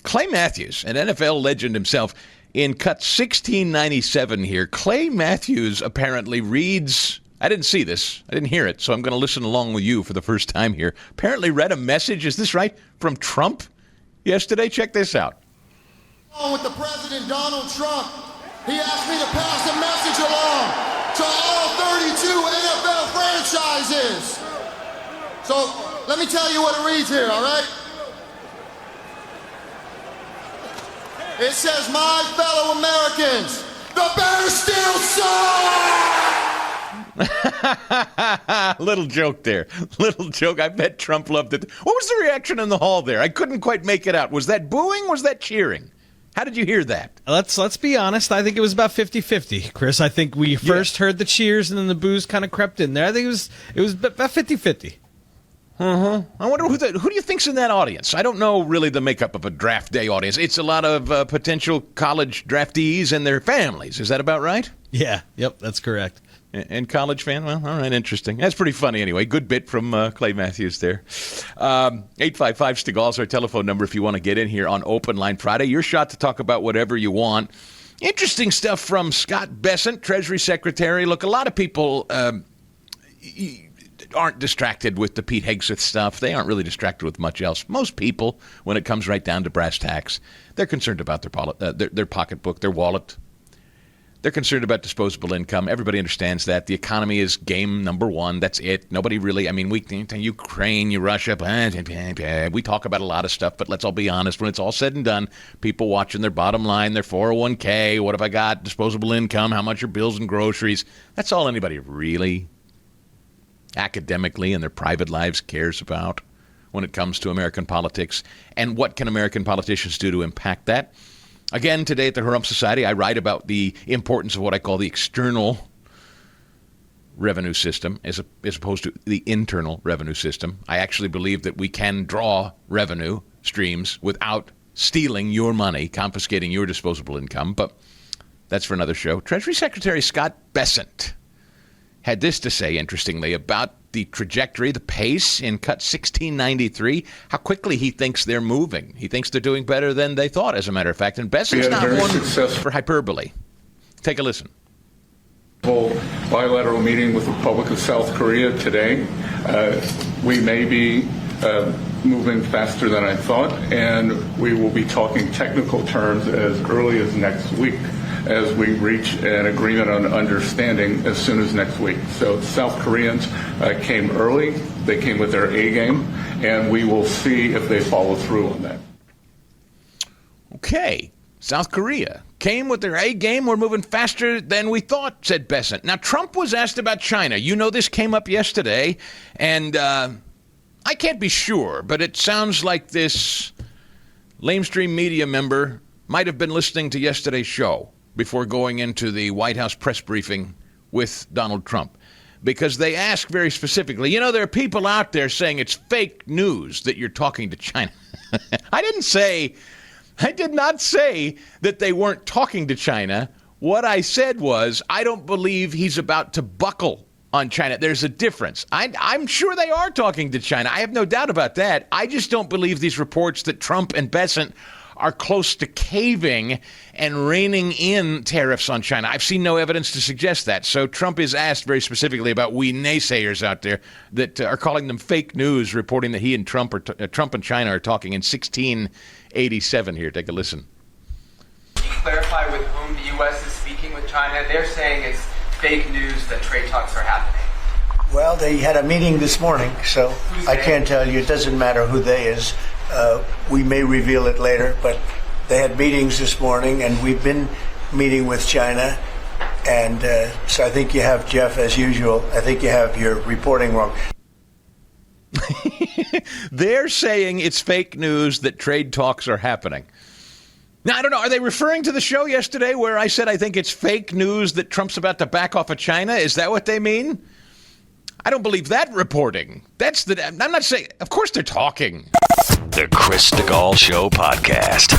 Clay Matthews, an NFL legend himself, in cut 1697 here, Clay Matthews apparently reads, I didn't see this, I didn't hear it, so I'm going to listen along with you for the first time here. Apparently read a message, is this right, from Trump yesterday? Check this out. With the President Donald Trump, he asked me to pass a message along to all 32 NFL franchises. So let me tell you what it reads here, all right? It says, my fellow Americans, the Bears still suck! Little joke there. Little joke. I bet Trump loved it. What was the reaction in the hall there? I couldn't quite make it out. Was that booing? Was that cheering? How did you hear that? Let's be honest. I think it was about 50-50, Chris. I think we first heard the cheers and then the boos kind of crept in there. I think it was about 50-50. I wonder who do you think's in that audience? I don't know really the makeup of a draft day audience. It's a lot of potential college draftees and their families. Is that about right? Yeah. Yep. That's correct. And college fan? Well, all right, interesting. That's pretty funny anyway. Good bit from Clay Matthews there. 855 Stigall is our telephone number if you want to get in here on Open Line Friday. Your shot to talk about whatever you want. Interesting stuff from Scott Bessent, Treasury Secretary. Look, a lot of people aren't distracted with the Pete Hegseth stuff. They aren't really distracted with much else. Most people, when it comes right down to brass tacks, they're concerned about their pocketbook, their wallet. They're concerned about disposable income. Everybody understands that. The economy is game number one. That's it. Nobody really, Ukraine, Russia, we talk about a lot of stuff, but let's all be honest. When it's all said and done, people watching their bottom line, their 401k, what have I got, disposable income, how much are bills and groceries. That's all anybody really academically in their private lives cares about when it comes to American politics. And what can American politicians do to impact that? Again, today at the Harump Society, I write about the importance of what I call the external revenue system as opposed to the internal revenue system. I actually believe that we can draw revenue streams without stealing your money, confiscating your disposable income, but that's for another show. Treasury Secretary Scott Bessent had this to say, interestingly, about the trajectory, the pace in cut 1693, how quickly he thinks they're moving. He thinks they're doing better than they thought, as a matter of fact. And Bessent's not one for hyperbole. Take a listen. Bilateral meeting with the Republic of South Korea today. We may be moving faster than I thought, and we will be talking technical terms as early as next week, as we reach an agreement on understanding as soon as next week. So South Koreans came early. They came with their A game, and we will see if they follow through on that. Okay. South Korea came with their A game. We're moving faster than we thought, said Bessent. Now, Trump was asked about China. You know, this came up yesterday, and I can't be sure, but it sounds like this lamestream media member might have been listening to yesterday's show before going into the White House press briefing with Donald Trump, because they ask very specifically, there are people out there saying it's fake news that you're talking to China. I did not say that they weren't talking to China. What I said was, I don't believe he's about to buckle on China. There's a difference. I'm sure they are talking to China. I have no doubt about that. I just don't believe these reports that Trump and Bessent are close to caving and reining in tariffs on China. I've seen no evidence to suggest that. So Trump is asked very specifically about we naysayers out there that are calling them fake news, reporting that he and Trump and China are talking in 1687 here. Take a listen. Can you clarify with whom the U.S. is speaking with China? They're saying it's fake news that trade talks are happening. Well, they had a meeting this morning, so I can't tell you. It doesn't matter who they is. We may reveal it later, but they had meetings this morning, and we've been meeting with China. And so I think you have, Jeff, as usual, I think you have your reporting wrong. They're saying it's fake news that trade talks are happening. Now, I don't know. Are they referring to the show yesterday where I said I think it's fake news that Trump's about to back off of China? Is that what they mean? I don't believe that reporting. I'm not saying, of course they're talking. The Chris Stigall Show podcast.